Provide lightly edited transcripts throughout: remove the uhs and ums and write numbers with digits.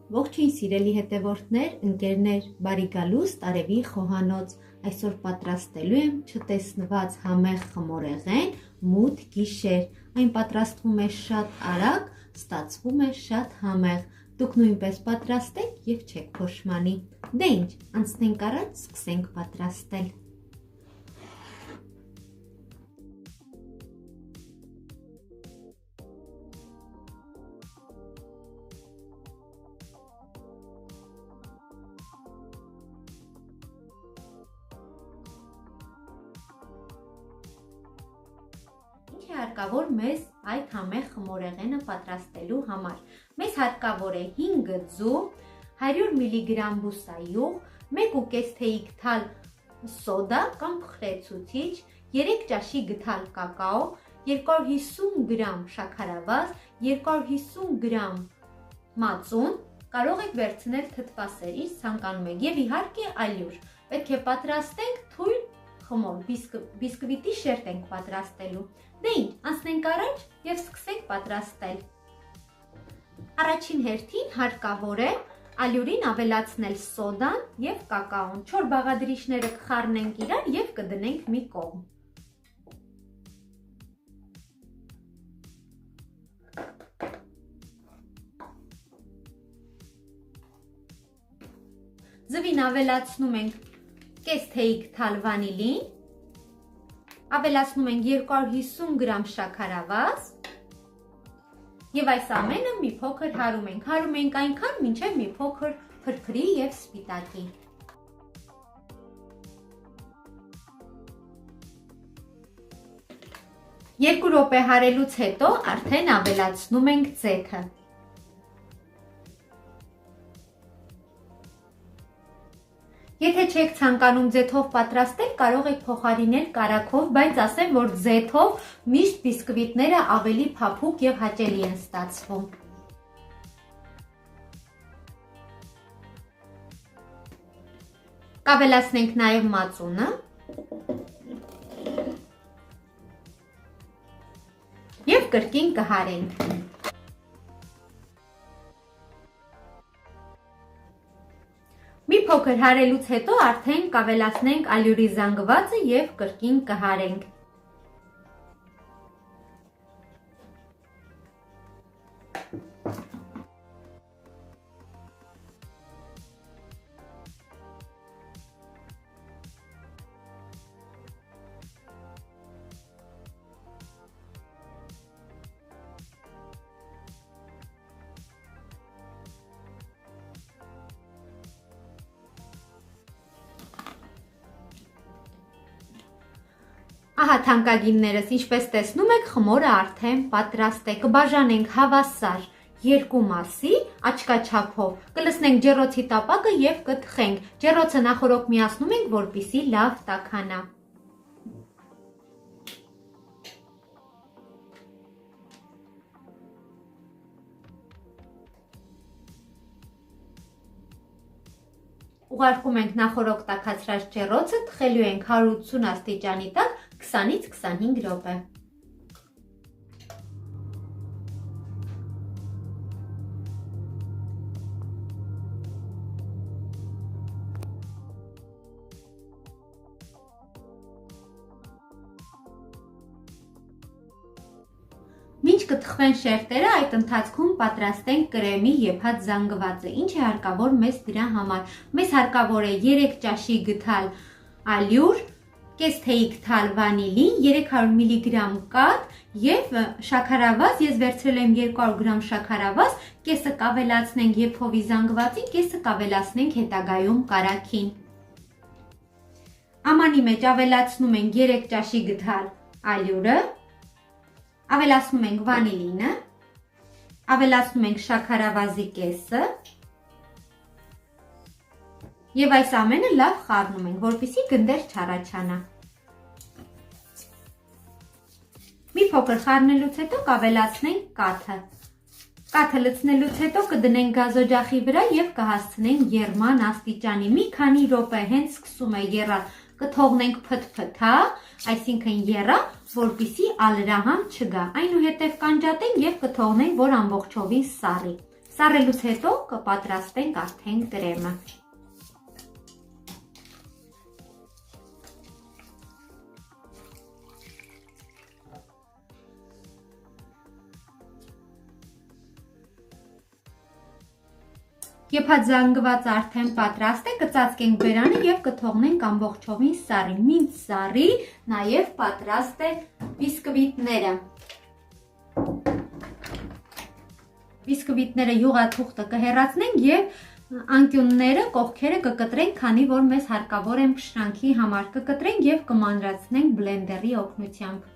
Ողջույն սիրելի հետևորդներ, ընկերներ, բարի գալուստ, արևի խոհանոց։ Այսօր պատրաստելու եմ չտեսնված համեղ խմորեղեն, մութ գիշեր։ Այն պատրաստվում է շատ արագ, ստացվում է շատ համեղ։ Դուք նույնպես պատրաստեք եւ չեք փոշմանի։ Դե ինչ, անցնենք առաջ, սկսենք պատրաստել։ Ինչ է հարկավոր մեզ այդ համեղ խմորեղենը պատրաստելու համար։ Մեզ հարկավոր է 5 ձու, 100 մգ բուսայուղ, 1,5 թեյիկ թալ սոդա կամ փխրեցուցիչ, 3 ճաշի գթալ կակաո, 250 գրամ շաքարավազ, 250 գրամ մածուն, կարող եք վերցնել թթվասեր, ինչ ցանկանում եք, եւ իհարկե ալյուր։ Պետք է պատրաստենք թույլ խմոր, բիսկվիտի շերտ ենք պատրաստելու։ Դե ինչ, անցնենք առաջ եւ սկսենք պատրաստել։ Առաջին հերթին հարկավոր է ալյուրին ավելացնել սոդան եւ կակաոն։ 4 բաղադրիչները կխառնենք իրար եւ կդնենք մի կողմ։ Ձվին ավելացնում ենք կես թեյիկ թալ վանիլին, ավելացնում ենք 250 գրամ շաքարավազ եւ այս ամենը մի փոքր հարում ենք այնքան, մինչեւ մի փոքր փրփրի եւ սպիտակի։ Երկու րոպե հարելուց հետո արդեն ավելացնում ենք ձեթը։ Եթե չեք ցանկանում ձեթով պատրաստել, կարող եք փոխարինել կարագով, բայց ասեմ, որ ձեթով միշտ բիսկվիտները ավելի փափուկ եւ հաճելի են ստացվում։ Կավելացնենք նաեւ մածունը եւ կրկին կհարենք։ Մի փոքր հարելուց հետո արդեն կավելացնենք ալյուրի զանգվածը եւ կրկին կհարենք։ Ահա թանկագիններս, ինչպես տեսնում եք, խմորը արդեն պատրաստ է։ Կբաժանենք հավասար երկու մասի աչքաչափով, կլցնենք ջեռոցի տապակը եւ կթխենք։ Ջեռոցը նախորոք միացնում ենք, որպեսզի լավ տաքանա։ Ուղարկում ենք նախորոք տաքացրած ջեռոցը, թխելու ենք 180 աստիճանի տակ 20-ից 25 րոպե։ Մինչ կթխվեն շերտերը, այդ ընթացքում պատրաստենք կրեմի եփած զանգվածը։ Ինչ է հարկավոր մեզ դրա համար։ Մեզ հարկավոր է 3 ճաշի գթալ ալյուր, կես թեյիկ թալ վանիլին, 300 մգ կաթ եւ շաքարավազ, ես վերցրել եմ 200 գրամ շաքարավազ, կեսը կավելացնենք եփովի զանգվածին, կեսը կավելացնենք հետագայում կարագին։ Ամանի մեջ ավելացնում ենք 3 ճաշի գթալ ալյուրը, ավելացնում ենք վանիլինը, ավելացնում ենք շաքարավազի կեսը եւ այս ամենը լավ խառնում ենք, որպեսզի գնդեր չառաջանա։ Մի փոքր խառնելուց հետո կավելացնենք կաթը։ Կաթը լցնելուց հետո կդնենք գազօջախի վրա եւ կհասցնենք եռման աստիճանի։ Մի քանի րոպե հենց սկսում է եռալ, կթողնենք փթփթա, այսինքն եռա, որպեսզի ալրահամ չգա։ Այնուհետև կանջատենք եւ կթողնենք, որ ամբողջովին սառի։ Սառելուց հետո կպատրաստենք արդեն կրեմը։ Եփած զանգվածը արդեն պատրաստ է, կծածկենք բերանը եւ կթողնենք ամբողջովին սառի։ Մինչ սառի, նաեւ պատրաստ է բիսկվիտները։ Բիսկվիտները յուղաթուղթը կհեռացնենք եւ անկյունները, կողքերը կկտրենք, քանի որ մեզ հարկավոր են փշրանքի համար։ Կկտրենք եւ կմանրացնենք բլենդերի օգնությամբ։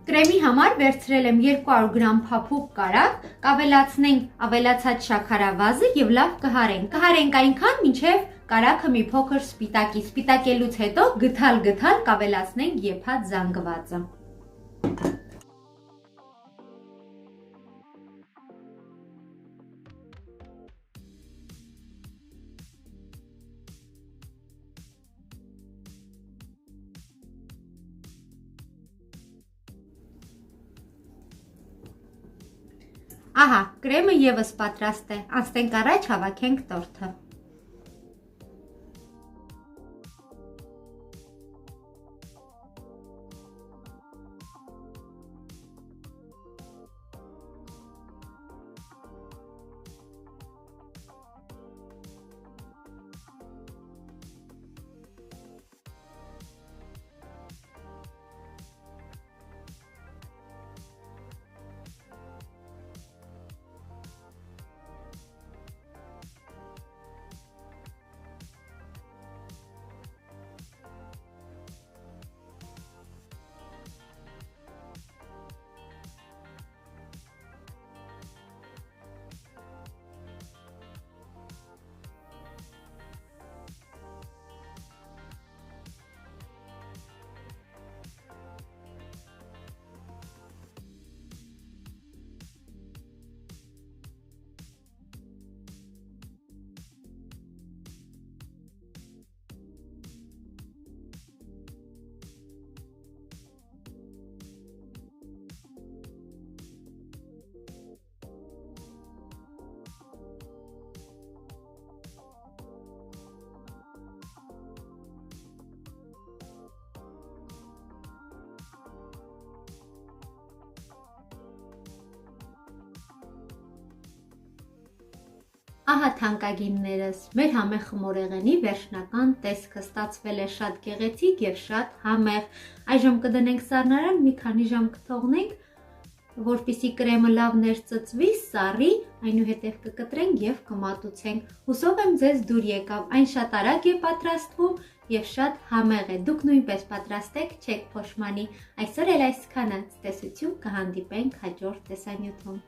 Կրեմի համար վերցրել եմ 200 գրամ փափուկ կարագ, կավելացնենք ավելացած շաքարավազը եւ լավ կհարենք։ Կհարենք այնքան, մինչեւ կարագը մի փոքր սպիտակի։ Սպիտակելուց հետո գթալ կավելացնենք եփած զանգվածը։ Ահա, կրեմը եւս պատրաստ է։ Անցնենք առաջ հավաքենք տորթը։ Ահա թանկագիններս, մեր համեղ խմորեղենի վերջնական տեսքը ստացվել է շատ գեղեցիկ եւ շատ համեղ։ Այժմ կդնենք սառնարան, մի քանի ժամ կթողնենք, որպեսզի կրեմը լավ ներծծվի, սառի, այնուհետև կկտրենք եւ կմատուցենք։ Հուսով եմ ձեզ դուր եկավ, այն շատ արագ է պատրաստվում եւ շատ համեղ է։ Դուք նույնպես պատրաստեք, չեք փոշմանի։ Այսօր էլ այսքանը, ցտեսություն, կհանդիպենք հաջորդ տեսանյութում։